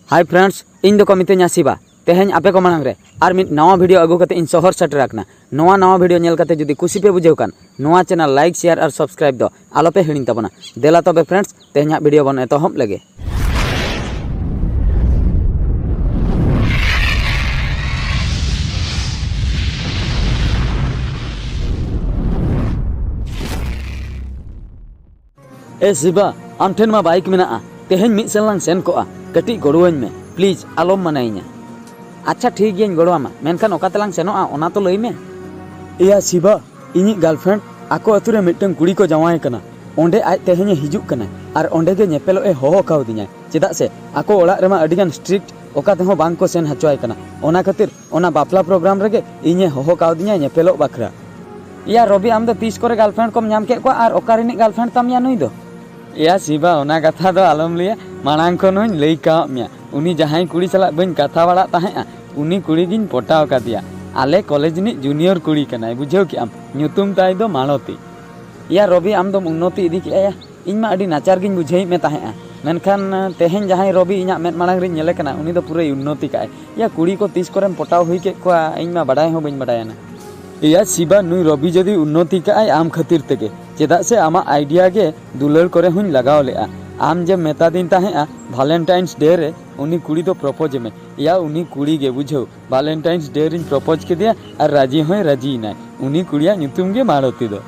Hi friends, इन को मितें शिवा तेहें आपे को मांग रे और मिट नवा वीडियो अगू कते इन शहर सेटराकना नवा वीडियो नेल कते जुदी खुशी पे बुझेव कान नवा चैनल लाइक शेयर और सब्सक्राइब दो आलोपे हिड़िन तबना देला तबे फ्रेंड्स तेहें वीडियो बन एतहब लगे। ए शिवा आम ठेन मा बाइक मेना तेहें मिद सेनलांग सेन कोआ कटी गड़ुवाñ में प्लीज आलोम मनाइኛ। अच्छा ठीक गियाñ गड़वामा मेनखान ओकातेलांग सेनोआ ओना तो लई में। इया शिवा इᱧ गर्लफ्रेंड आको अतुरे मिटन कुड़ी को जावाय कना ओंडे आज तेहें हिजुक कना और ओंडे गे नेपेलो ए होहो कावदिña चेदा से आको ओड़ा रेमा अडिगान स्ट्रिक्ट ओकाते हो बांग को सेन हचोय कना ओना खातिर ओना बापला प्रोग्राम रेगे इñe होहो कावदिña नेपेलो बाखरा। इया रवि आम दो 30 करे गर्लफ्रेंड कोम नाम के को और ओकारिनी गर्लफ्रेंड ताम या नुई दो। या शिवा ओना कथा दो आलम लिया मांग को नुई लई कामिया उनी जहां कुड़ी सला बन कथा बड़ा ताहें उनी कुड़ी गिन पटाव का दिया आले कॉलेज नि जूनियर कुड़ी कनाय बुझेव कि आम नुतुम ताई दो मानती। या रवि आम दो उन्नति इदी किया इन मा अडी नाचार गिन बुझेई में ताहें मेनखान तेहें जहां रवि इना मेद मांग रे नेले कना उनी दो पूरे उन्नति काय या कुड़ी को 30 करे पटाव हुई के को इन मा बडाय हो बन बडाय ना। या शिवा नुई रवि जदी उन्नति काय आम खातिर तेगे चेदा से आमा आइडिया गे दुलर करे हुन लगाव लेआ आम जे मेता दिन ताहें वैलेंटाइन्स डे रे उनी कुड़ी दो प्रपोज में या उनी कुड़ी गे बुझो वैलेंटाइन्स डे रिन प्रपोज के दिया और राजी होय राजी ना उनी कुड़िया नुतुम गे मारती दो।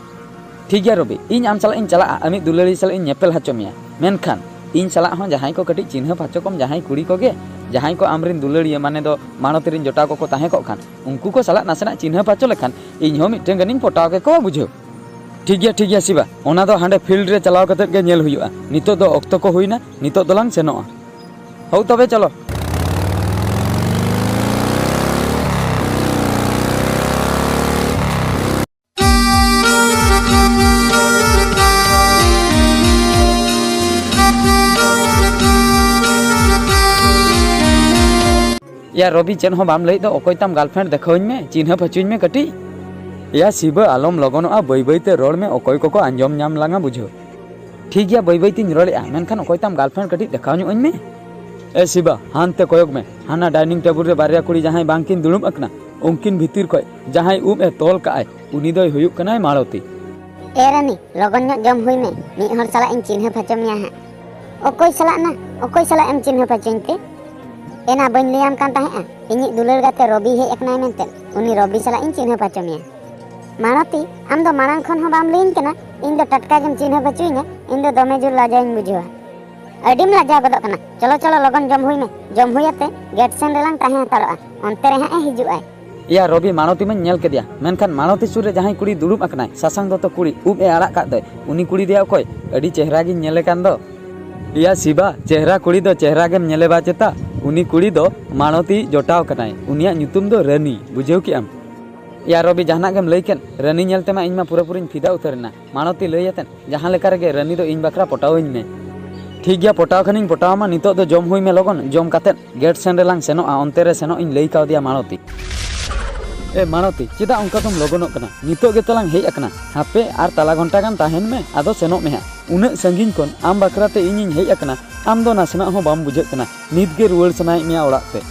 ठीक है रवि इन आम चला इन चला आमी दुलड़ी चला इन नेपेल हचोमिया मेनखान इन चला हो जहां को कटी चिन्ह पाचो कम जहां कुड़ी को गे जहां को आमरिन दुलड़िया माने दो मानती रिन जोटा को ताहें को खान उनको को सला नासना चिन्ह पाचो लेखान इन हो मिटन गनिन पटाव के को बुझो। ठीक है शिवा ओना दो हांडे फील्ड रे चलाव कते गे नेल हुयुआ नितो दो ऑक्तो को हुइना नितो दोलांग सेनोआ हौ तबे चलो। या रवि चेन हो बाम लई दो ओकोय ताम गर्लफ्रेंड देखोइन में चिन्ह पचुइन में कटी। या शिवा आलम लगनोआ बई बईते रोड में ओकोय को आंजम नाम लांगा बुझो। ठीक गया बई बईती रोड़ेआ मेनखान ओकोय ताम गर्लफ्रेंड कटी देखावᱧ में। ए शिवा हानते कोयक में हाना डाइनिंग टेबल रे बारिया कुड़ी जहां बांकिन दुड़ुब अकना उनकिन भीतर खय जहां उम ए तोल काय उनी दोय हुयुक कनाय मालती। ए रानी लगन ᱧᱚᱜ जम हुई में मी हर सला इन चिन्ह पचमिया है ओकोय सला ना ओकोय सला एम चिन्ह पचइनते एना बन लियाम कान ताहे इनी दुलर गाते रवि हे एकनाय मेनते उनी रवि सला इन चिन्ह पचमिया मानती आम दो मांग खन हो बाम लेन कना इन दो टटका गम चिन्ह पचुइना इन दो दमे जुर लाजाइन बुझवा अडिम लाजा गदो कना चलो चलो लगन जम हुई में जम हुयाते गेट सेन रेलांग ताहे हतारआ अंते रे हां हिजुआय। या रवि मानती में नेल के दिया मेनखान मानती सुर रे जहां कुड़ी दुड़ुब अकनाय सासांग दो तो कुड़ी उब ए आड़ा का दय उनी कुड़ी दिया कोय अडी चेहरा गिन नेले कान दो। या शिवा चेहरा कुड़ी दो चेहरा गेम नेले बा चेता उनी कुड़ी दो मानती जोटाव कनाय उनिया नुतुम दो रानी बुझेव कि आम। या रवि जहां गेम लईकेन रानी नेलते मा इनमा पूरा पूरी फिदा उतरना मानती लईयतन जहां लेका रे रानी दो इन बकरा पटावइन में। ठीक गया पटाव खनिन पटावमा नितो दो जम हुई में लगन जम काते गेट सेन रेलांग सेनोआ अंते रे सेनो इन लई काव दिया मानती। ए मानती चेदा उनका तुम लगनो कना नितो गे तलांग हेज अकना हापे आर तला घंटा गान ताहेन में आदो सेनो में उना संगीन कोन आम बकराते इनिन हेज अकना आम दो नासना हो बाम बुझे कना नित गे रुवल सनाय मिया ओड़ाते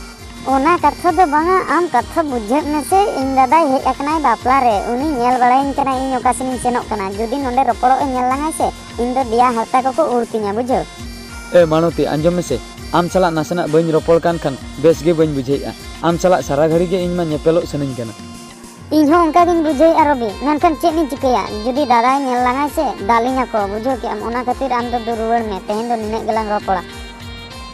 ओना कथा दो बांगा आम कथा बुझे में से इन दादा हे अकनाय बापला रे उनी नेल बड़ाइन कना इन ओकासिन सेनो कना जुदी नोंडे रोपड़ो ए नेल लांगाय से इन दो दिया हरता को उड़तिया बुझो। ए मानती आंजम में से आम चला नासना बइन रोपड़ कान खान बेस गे बइन बुझेआ आम चला सारा घड़ी गे इन मा नेपेलो सनिन कना इन हो उनका गिन बुझे रवि मेनखान चेक नि चिकया जुदी दादा नेल लांगाय से दालिना को बुझो कि आम ओना खातिर आम दो रुवड़ में तेहेन दो निने गेलांग रोपड़ा।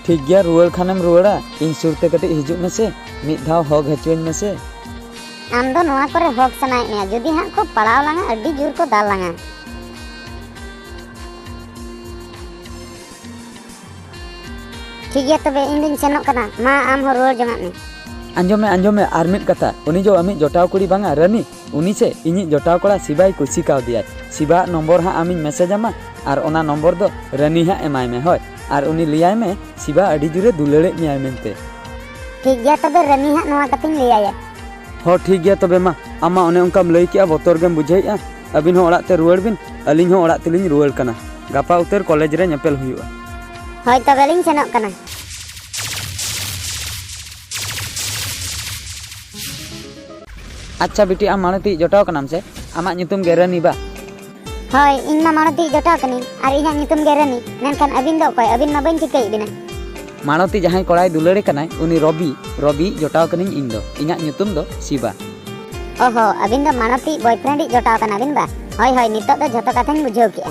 ठीक गया रुवड़ खानेम रुवड़ा इन सुरते कटे हिजुक में से मिद धाव हग हचुइन में से आम दो नोआ करे हग सनाय में जुदी हां को पड़ाव लांगा अड्डी जुर को दाल लांगा। ठीक है तबे इन दिन सेनो कना मा आम हो रुवड़ जंगा में। आंजम में आर मिद कथा उनी जो अमी जोटाव कुड़ी बांगा रानी उनी से इनी जोटाव कोड़ा शिवाई कुसी काव दिया शिवा नंबर हां आमिन मैसेज आमा और ओना नंबर दो रानी हां एमाय में होय और उनी लियाय में शिवा अडी जुरे दुलड़े मियाय मेनते। ठीक गया तबे रानी हां नोआ कतिन लियाय हो ठीक गया तबे मा आमा ओने उनकाम लई किया बोतर गेम बुझाइया अबिन हो ओड़ाते रुवड़ बिन अलिन हो ओड़ा तेलिन रुवड़ कना गापा उतर कॉलेज रे नेपेल हुयुआ। होय तबे लिन सेनो कना। अच्छा बिटी आम मालती जोटाव कनाम से आमाग nyutum ge Rani बा हय इन मा मालती जोटाव कनी और इᱧᱟᱜ nyutum ge Rani मेनखान अबिन दो अकय अबिन मा बाñ चिकाई बिना मालती जहां कोड़ाई दुलारे कनाय उनी रवि जोटाव कनिñ इन दो इᱧाग nyutum दो शिवा ओहो अबिन दो मालती बॉयफ्रेंड जोटाव कना बिन बा हय हय नितोग दो जतो कथाñ बुझाव केआ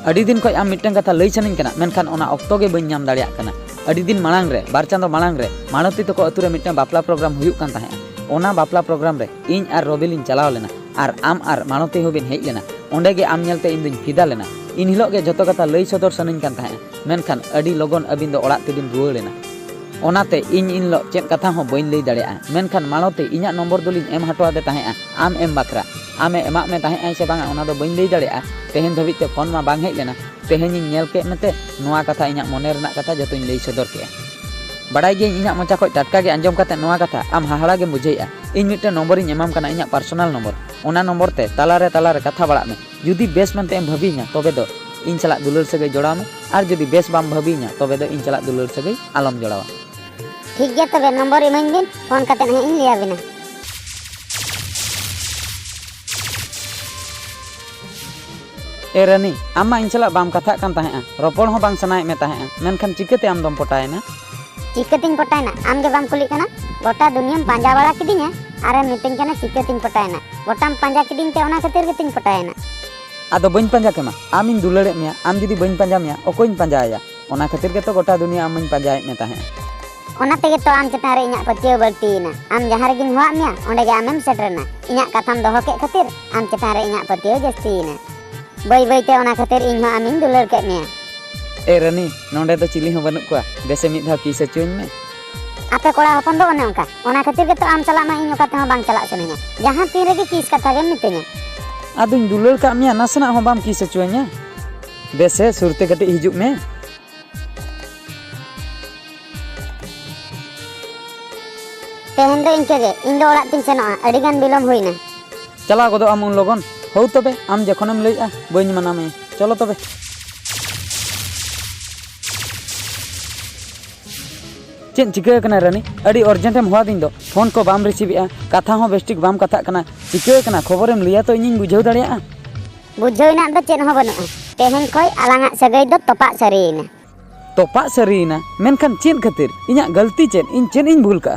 अड़ी दिन खय आम मिटन कथा लई सनिñ कना मेनखान ओना ऑक्तो गे बाñ नाम दाड़ियाग कना अड़ी दिन मालांग रे बार चांदो मालांग रे मालती तको अतु रे मिटन बापला प्रोग्राम हुयुग कान ताहें ओना बापला प्रोग्राम रे इन आर रवि लिन चलाव लेना और आम आर मालती होबिन हेज लेना ओंडे गे आम नेलते इन दुñ फिदा लेना इन हिलोग गे जतो कथा लई सदर सनिñ कान ताहें मेनखान अड़ी लगन अबिन दो ओड़ाग तेबिन रुवाड़ लेना ओनाते इन लो चेद कथा हो बाñ लई दाड़ियागा मेनखान मालती इñाग नम्बर दोलिñ एम हटो आदे ताहें आम एम बाकरा आमे एमाग मे ताहें से बांगा ओना दो बाñ लई दाड़ियागा तेहेन धबित ते फोन मा बांग हेज लेना तेहेन नेल के मेते नोआ कथा इñाग मोने रेनाग कथा जतोñ लई सदर केआ बड़ाई गे इñाग मोचा खय टाटका गे आंजम काते नोआ कथा आम हाहाड़ा गे बुझाइया इन मिटन नम्बर इñ एमाम काना इñाग पर्सनल नम्बर ओना नम्बर ते तालारे कथा बाड़ाग मे जुदी बेस मेनते एम भाबिया तबे दो इन सालाग दुलार सागै जोड़ाव मे और जुदी बेस बाम भाबिया तबे दो इन सालाग दुलार सागै आलम जोड़ावा ठीक गया तबे नम्बर इमाñ बिन फोन काते ना इन लिया बिना ए रानी आम मा इन सालाग बाम कथा कान ताहें रोपड़ हो बांग सनाय मे ताहें मेनखान चिकाते आम दम पटायना चिकातिñ पटायना आम गे बाम कुली कना गोटा दुनियाम पांजा बाड़ा किदिña आरे मिटिñ कना चिकातिñ पटायना गोटाम पांजा किदिñ ते ओना खातिर गेतिñ पटायना आदो बाñ पांजा केमा आम इन दुलारे मेया आम जुदी बाñ पांजा मेया ओकोñ पांजाया ओना खातिर गे तो गोटा दुनिया आमñ पांजाय मे ताहें ओना तेगे तो आम चेतान रे इñाग पतियो बल्टीना आम जहां रेगिñ होआग मेया ओंडे गे आमेम सेटरना इñाग कथाम दोहो के खातिर आम चेतान रे इñाग पतियो जस्तीना बाय बाय ते ओना खातिर इñ हो आमिñ दुलार के मेया ए रानी नोंडे तो चिली हो बनुक कोआ देसे मिद धाव किस हचुñ मे आपे कोड़ा हपन दो ओने ओंका ओना खातिर गे तो आम चला मा इñ ओका ते हो बांग चला सनेña जहां तीन रेगे किस कथा गे मितेña आदुñ दुलार का मेया नासना हो बाम किस हचुña देसे सुरते कटि हिजुग मे तेहेन दो इनके गे इन दो ओड़ाग तिñ सेनोआ अड़ी गान बिलम हुइना चला गदो आम उन लगन हौ तबे आम जखोनेम लइआ बाñ माना मे चलो तबे चेन चिका कना रानी अड़ी अर्जेंट एम होदिन दो फोन को बाम रिसीवेआ कथा हो बेस्टिक बाम कथा कना चिका कना खबरेम लिया तो इñ बुझाव दाड़ियागा बुझावना दो चेन हो बनुआ तेहेन खय आलांगा सगै दो तोपाग सारियना तोपाग सारियना मेनखान चेन खातिर इñाग गलती चेन इन चेन इñ भूल का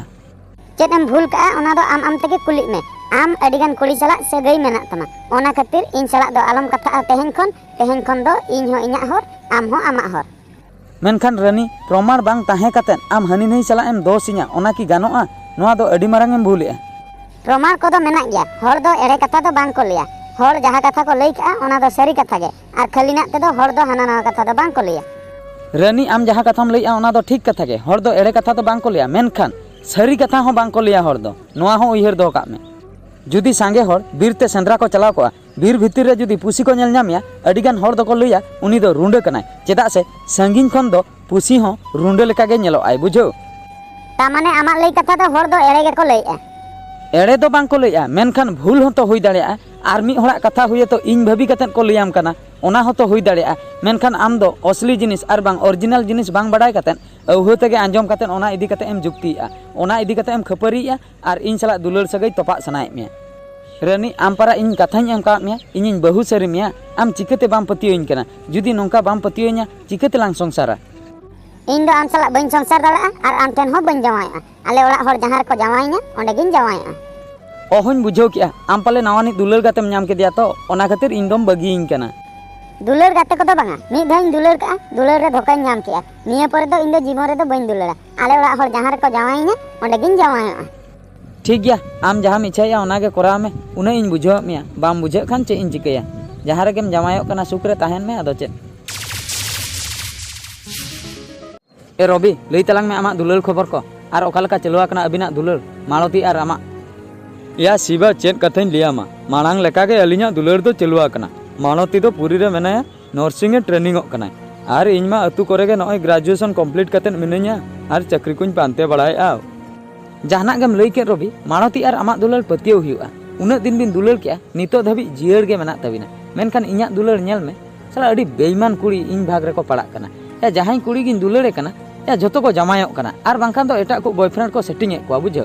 चेद एम भूल का ओना दो आम तेगे कुली में आम अड़ीगान कुड़ी साला सगै मेना तमा ओना खातिर इन साला दो आलम कथा तेहेन खन दो इñ हो इñाग हर आम हो आमाग हर मेनखान रानी प्रमाण बांग ताहें कातेन आम हानि नहीं साला एम दोसिña ओना की गानोआ नोआ दो अड़ी मारांग एम भूलेआ प्रमाण को दो मेना गया हर दो एड़े कथा दो बांग को लिया हर जहां कथा को लई का ओना दो सरी कथा गे आर खालीना ते दो हर दो हाना नवा कथा दो बांग को लिया रानी आम जहां कथाम लइआ ओना दो ठीक कथा गे हर दो एड़े कथा दो बांग को लिया मेनखान सरी कथा हो बांग को लिया हर दो नोआ हो उयहर दो का में जुदी सांगे हर बीरते सेंद्रा को चलाव को बीर भितर रे जुदी पुसी को नेल नामिया अड़ीगान हर दो को लइया उनी दो रुंडे कनाय चेदा से संगिन खन दो पुसी हो रुंडे लेका गे नेलो आय बुझो ता माने आमाग लई कथा दो हर दो एड़े गे को लइआ एड़े दो बांग को लइआ मेनखान भूल हो तो हुई दाड़ियागा आर मी होड़ा कथा हुए तो इñ भाबी कतेन को लइयाम कना ओना हो तो हुई दाड़ियागा मेनखान आम दो असली जिनिस आर बांग ओरिजिनल जिनिस बांग बाड़ाय कतेन अवह तेगे आंजम कतेन ओना इदी कते एम जुक्तिया ओना इदी कते एम खपारिया आर इñ साला दुलार सगै तोपाग सनाय मेया रानी आम पारा इñ कथाñ एम का मेया इñ बहु सारी मेया आम चिकाते बाम पतियोñ कना जुदी नोंका बाम पतियोña चिकाते लांग संसारा इन दो आम साला बाñ संसार दाड़ा आर आम ठेन हो बाñ जावाया आले ओड़ा हर जहां को जावाइña ओंडे गिñ जावाया ओहन बुझाव किया आम पाले नावानी दुलार गातेम नाम केदिया तो ओना खातिर इñ दम बगिइñ कना दुलार गाते को दो बांगा मी धाइन दुलार का दुलार रे धोकाñ नाम किया निया पर दो इन दो जीवन रे दो बाñ दुलारा आले ओड़ा हर जहां को जावाइña ओंडे गिñ जावाया ठीक गया आम जहां इच्छाया ओना गे कराव में उना इñ बुझाव मेया बाम बुझे खान चे इñ चिकाया जहां रेगेम जामायो कना सुख रे ताहेन में आदो चे ए रवि लई तलांग में आमा दुलार खबर को आर ओका लेका चलुआ कना अबिना दुलार मालती आर आमा या शिवा चेन कथाñ लियामा मांग लेका गे अलिña दुलार दो चलुआ कना मालती दो पुरी रे मेनाया नर्सिंग ए ट्रेनिंग कना आर इñ मा अतु करे गे नय ग्रेजुएशन कंप्लीट कतेन मिनाña आर चाकरी कुñ पांते बड़ायआ जहाना गेम लई के रवि मालती आर आमा दुलार पतियो हुआ उना दिन बिन दुलार के नितो धाबी जियर गे मेना तबिना मेनखान इñaग दुलार नेल में साला अड़ी बेईमान कुड़ी इñ भाग रे को पड़ा कना या जहां कुड़ी गिन दुलारे कना या जतो को जमायो कना आर बांखान दो एटा को बॉयफ्रेंड को सेटिंग ए को बुझो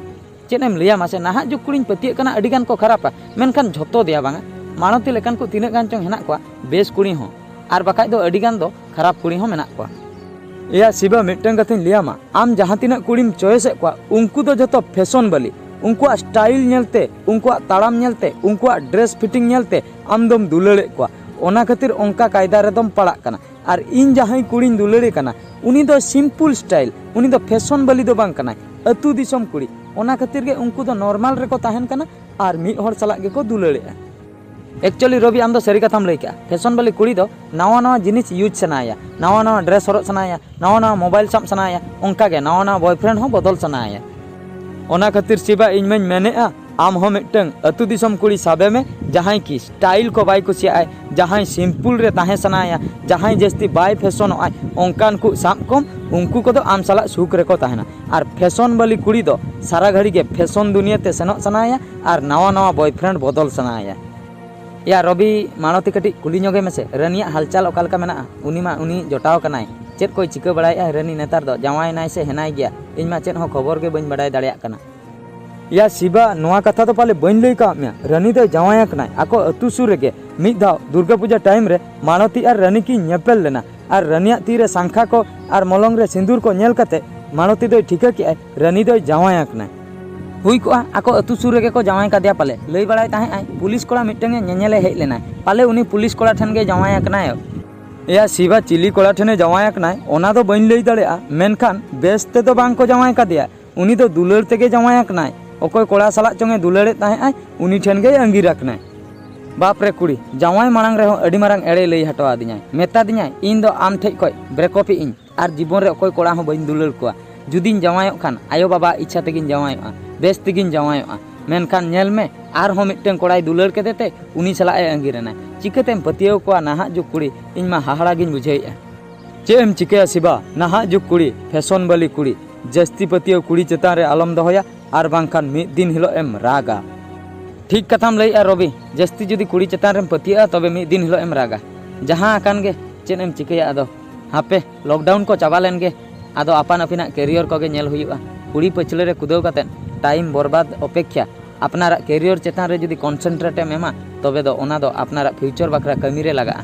चेदम लिया मासे नाहा जुग कुड़ी पतिये कना अडिगान को खरापा मेनखान झोतो दिया बांगा मानवती लेकान को तीना गान चोंग हेना को बेस कुड़ी हो आर बाकाय दो अडिगान दो खराब कुड़ी हो मेना को या शिवा मिटन कथिन लिया मा आम जहां तिना कुड़ीम चॉइस को उनको दो जतो फैशन वाली उनको स्टाइल नेलते उनको ताड़ाम नेलते उनको ड्रेस फिटिंग नेलते आम दम दुलड़े को ओना खातिर ओंका कायदा रेदम पड़ा कना और इन जहां कुड़ी दुलड़े कना उनी दो सिंपल स्टाइल उनी दो फैशन वाली दो बांग कना अतु दिसम कुड़ी ओना खातिर के उनको दो नॉर्मल रेको ताहन कना और मिद हर सलाग के को दुलड़े एक्चुअली रवि आम दो सरी कथाम लई का फैशन वाली कुड़ी दो नवा नवा जिनिस यूज सनाया नवा नवा ड्रेस हरक सनाया नवा नवा मोबाइल साब सनाया ओंका के नवा नवा बॉयफ्रेंड हो बदल सनाया ओना खातिर शिवा इन में मेनेआ आम हो मिटंग अतु दिसम कुड़ी साबे में जहां की स्टाइल को बाय कुसिया जहां सिंपल रे ताहे सनाया जहां जस्ती बाय फैशन ओंकान को साब कम उनको को आम साला सुख रेको ताहना और फैशन वाली कुड़ी दो सारा घड़ी के फैशन दुनिया ते सेनोक सनाया और नवा नवा बॉयफ्रेंड बदल सनाया या रवि मानवती कटी कुली जोगे में से रानिया हालचाल ओकालका मेना उनी जोटाव कनाय चेद कोई चिका बड़ाया रानी नेतार दो जावाय नाय से हेनाय गया इन मा चेद हो खबर के बन बड़ाय दाड़िया कना या शिवा नोआ कथा तो पाले बन लई का मे रानी दो जावाय कनाय आको अतु सुर रे मिद दाव दुर्गा पूजा टाइम रे मानवती और रानी की नेपेल लेना और रानिया तीरे सांखा को और मलंग रे सिंदूर को नेल कते मानवती दो ठिका के रानी दो जावाय कनाय हुई को आको अतु सुर रे को जावाय का दिया पाले लई बड़ाय ताहे आय पुलिस कोड़ा मिटंगे नेनेले हेज लेना पाले उनी पुलिस कोड़ा ठन गे जावाय कनाय या शिवा चिली कोड़ा ठने जावाय कनाय ओना दो बइन लई दाड़ेया मेनखान बेस ते दो बांग को जावाय का दिया उनी दो दुलड़ तेगे जावाय कनाय ओकोय कोड़ा साला चोंगे दुलड़े ताहे आय उनी ठन गे अंगीर रखनाय बाप रे कुड़ी जावाय मांग रे अडी मारंग एड़े लई हटवा दिኛय मेता दिኛय इन दो आम ठेज खय ब्रेकअपी इन आर जीवन रे ओकोय कोड़ा हो बइन दुलड़ कोआ जुदिन जावायों खान आयो बाबा इच्छा तेगिन जावायों बेस तेगिन जावायों मेनखान नेल में आर हो मिटन कोड़ाई दुलड़ के देते उनी सला ए अंगीरना चिकतेम पतियो को नाहा जुग कुड़ी इन मा हाहाड़ा गिन बुझेया चेम चिकया शिवा नाहा जुग कुड़ी फैशन वाली कुड़ी जस्ती पतियो कुड़ी चेतान रे आलम दहोया आर बांखान मिद दिन हिलो एम रागा ठीक कथाम लईआ रवि जस्ती जुदी कुड़ी चेतान रेम पतिया तबे मिद दिन हिलो एम रागा जहां आकान गे चेन एम चिकया आदो हापे लॉकडाउन को चाबा लेन गे आदो आपान अपिना कैरियर को गे नेल हुयुआ कुड़ी पछले रे कुदेव काते टाइम बर्बाद अपेक्षा अपनारा कैरियर चेतान रे जुदी कॉन्सेंट्रेट एम एमा तबे दो ओना दो अपनारा फ्यूचर बाखरा कमी रे लगा।